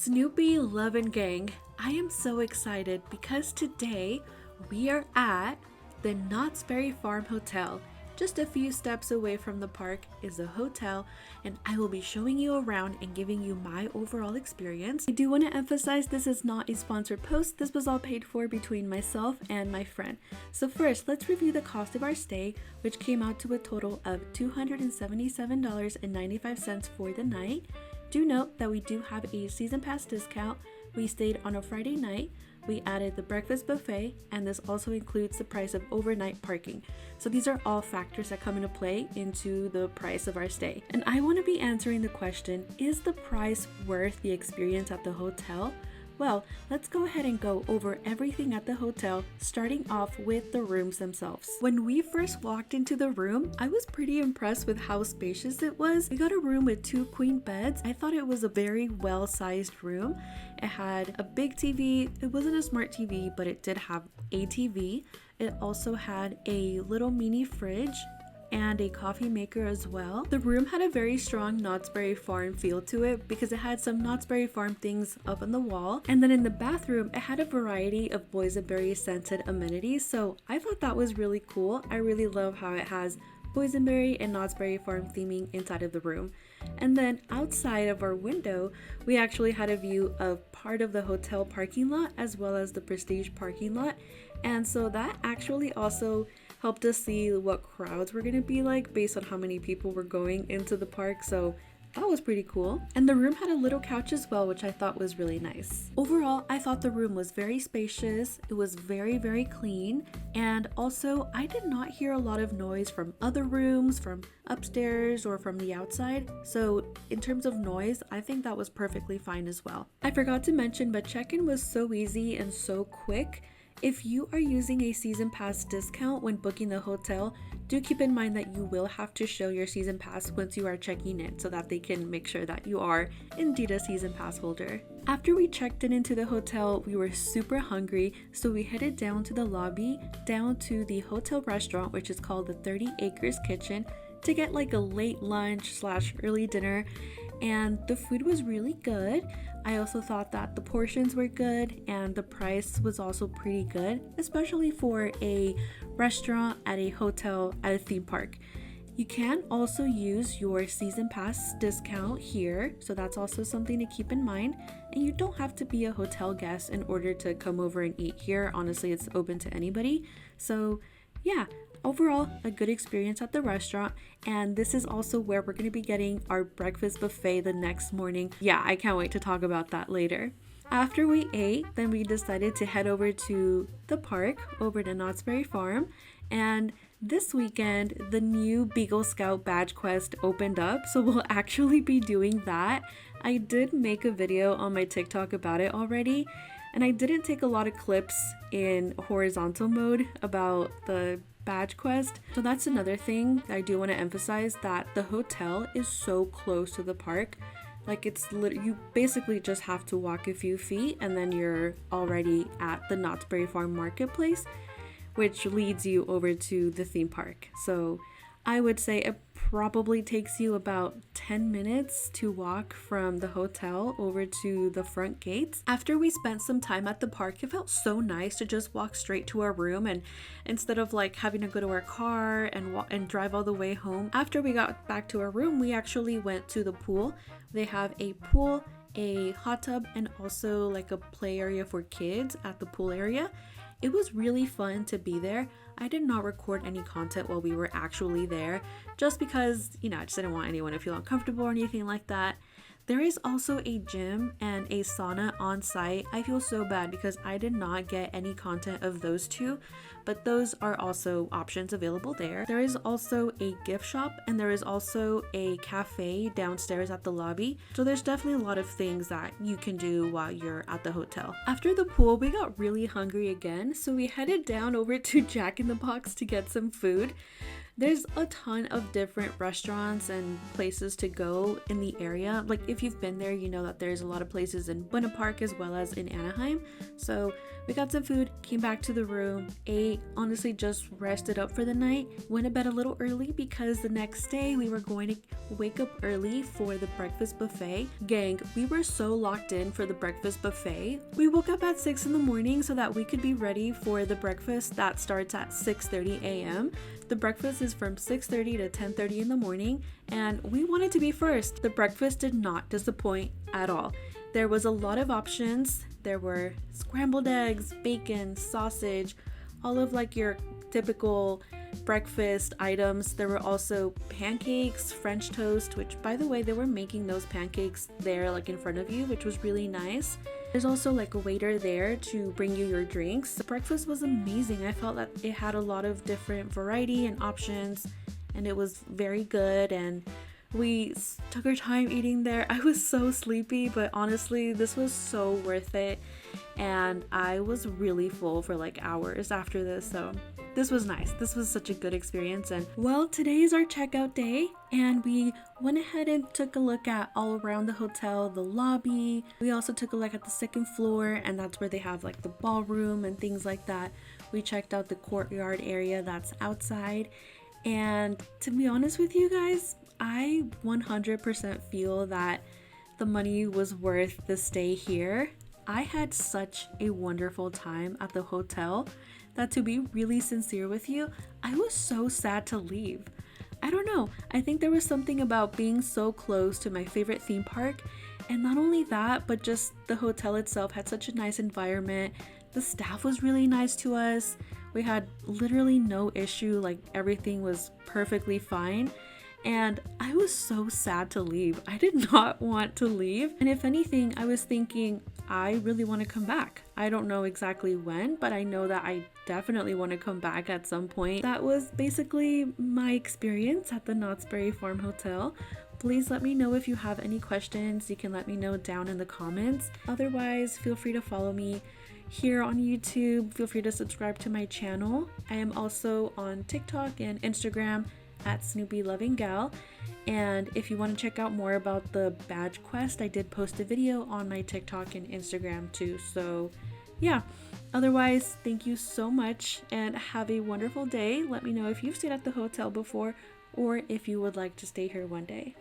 Snoopy Love and Gang, I am so excited because today we are at the Knott's Berry Farm Hotel. Just a few steps away from the park is a hotel, and I will be showing you around and giving you my overall experience. I do want to emphasize this is not a sponsored post. This was all paid for between myself and my friend. So first, let's review the cost of our stay, which came out to a total of $277.95 for the night. Do note that we do have a season pass discount. We stayed on a Friday night. We added the breakfast buffet, and this also includes the price of overnight parking. So these are all factors that come into play into the price of our stay. And I want to be answering the question, is the price worth the experience at the hotel? Well, let's go ahead and go over everything at the hotel, starting off with the rooms themselves. When we first walked into the room, I was pretty impressed with how spacious it was. We got a room with 2 queen beds. I thought it was a very well-sized room. It had a big TV. It wasn't a smart TV, but it did have a TV. It also had a little mini fridge and a coffee maker as well. The room had a very strong Knott's Berry Farm feel to it because it had some Knott's Berry Farm things up on the wall. And then in the bathroom, it had a variety of boysenberry scented amenities. So I thought that was really cool. I really love how it has boysenberry and Knott's Berry Farm theming inside of the room. And then outside of our window, we actually had a view of part of the hotel parking lot as well as the Prestige parking lot. And so that actually also helped us see what crowds were going to be like based on how many people were going into the park. So that was pretty cool. And the room had a little couch as well, which I thought was really nice. Overall, I thought the room was very spacious. It was very, very clean. And also, I did not hear a lot of noise from other rooms, from upstairs or from the outside. So in terms of noise, I think that was perfectly fine as well. I forgot to mention, but check-in was so easy and so quick. If you are using a season pass discount when booking the hotel, do keep in mind that you will have to show your season pass once you are checking in so that they can make sure that you are indeed a season pass holder. After we checked in into the hotel, we were super hungry, so we headed down to the lobby, down to the hotel restaurant, which is called the 30 Acres Kitchen, to get like a late lunch / early dinner. And the food was really good. I also thought that the portions were good and the price was also pretty good, especially for a restaurant at a hotel at a theme park. You can also use your season pass discount here, so that's also something to keep in mind. And you don't have to be a hotel guest in order to come over and eat here. Honestly, it's open to anybody. So yeah, overall, a good experience at the restaurant, and this is also where we're going to be getting our breakfast buffet the next morning. Yeah, I can't wait to talk about that later. After we ate, then we decided to head over to the park, over to Knott's Berry Farm, and this weekend, the new Beagle Scout badge quest opened up, so we'll actually be doing that. I did make a video on my TikTok about it already, and I didn't take a lot of clips in horizontal mode about the badge quest. So that's another thing I do want to emphasize, that the hotel is so close to the park. Like you basically just have to walk a few feet and then you're already at the Knott's Berry Farm Marketplace, which leads you over to the theme park. So I would say it probably takes you about 10 minutes to walk from the hotel over to the front gates. After we spent some time at the park, it felt so nice to just walk straight to our room, and instead of like having to go to our car and drive all the way home. After we got back to our room, we actually went to the pool. They have a pool, a hot tub, and also like a play area for kids at the pool area. It was really fun to be there. I did not record any content while we were actually there, just because, I just didn't want anyone to feel uncomfortable or anything like that. There is also a gym and a sauna on site. I feel so bad because I did not get any content of those two, but those are also options available there. There is also a gift shop and there is also a cafe downstairs at the lobby. So there's definitely a lot of things that you can do while you're at the hotel. After the pool, we got really hungry again, so we headed down over to Jack in the Box to get some food. There's a ton of different restaurants and places to go in the area. Like if you've been there, you know that there's a lot of places in Buena Park as well as in Anaheim. So we got some food, came back to the room, ate, we honestly just rested up for the night, went to bed a little early because the next day we were going to wake up early for the breakfast buffet. Gang, we were so locked in for the breakfast buffet. We woke up at 6 in the morning so that we could be ready for the breakfast that starts at 6:30 a.m. The breakfast is from 6:30 to 10:30 in the morning, and we wanted to be first. The breakfast did not disappoint at all. There was a lot of options. There were scrambled eggs, bacon, sausage, all of like your typical breakfast items. There were also pancakes, French toast, which by the way, they were making those pancakes there like in front of you, which was really nice. There's also like a waiter there to bring you your drinks. The breakfast was amazing. I felt that it had a lot of different variety and options, and it was very good, and we took our time eating there. I was so sleepy, but honestly, this was so worth it, and I was really full for like hours after this, so this was nice. This was such a good experience. And well, today is our checkout day, and we went ahead and took a look at all around the hotel, the lobby. We also took a look at the second floor, and that's where they have like the ballroom and things like that. We checked out the courtyard area that's outside, and to be honest with you guys, I 100% feel that the money was worth the stay here. I had such a wonderful time at the hotel that, to be really sincere with you, I was so sad to leave. I don't know, I think there was something about being so close to my favorite theme park, and not only that, but just the hotel itself had such a nice environment. The staff was really nice to us. We had literally no issue, like everything was perfectly fine. And I was so sad to leave. I did not want to leave. And if anything, I was thinking, I really want to come back. I don't know exactly when, but I know that I definitely want to come back at some point. That was basically my experience at the Knott's Berry Farm Hotel. Please let me know if you have any questions. You can let me know down in the comments. Otherwise, feel free to follow me here on YouTube. Feel free to subscribe to my channel. I am also on TikTok and Instagram at Snoopy Loving Gal, and if you want to check out more about the badge quest, I did post a video on my TikTok and Instagram too. So yeah, otherwise, thank you so much and have a wonderful day. Let me know if you've stayed at the hotel before or if you would like to stay here one day.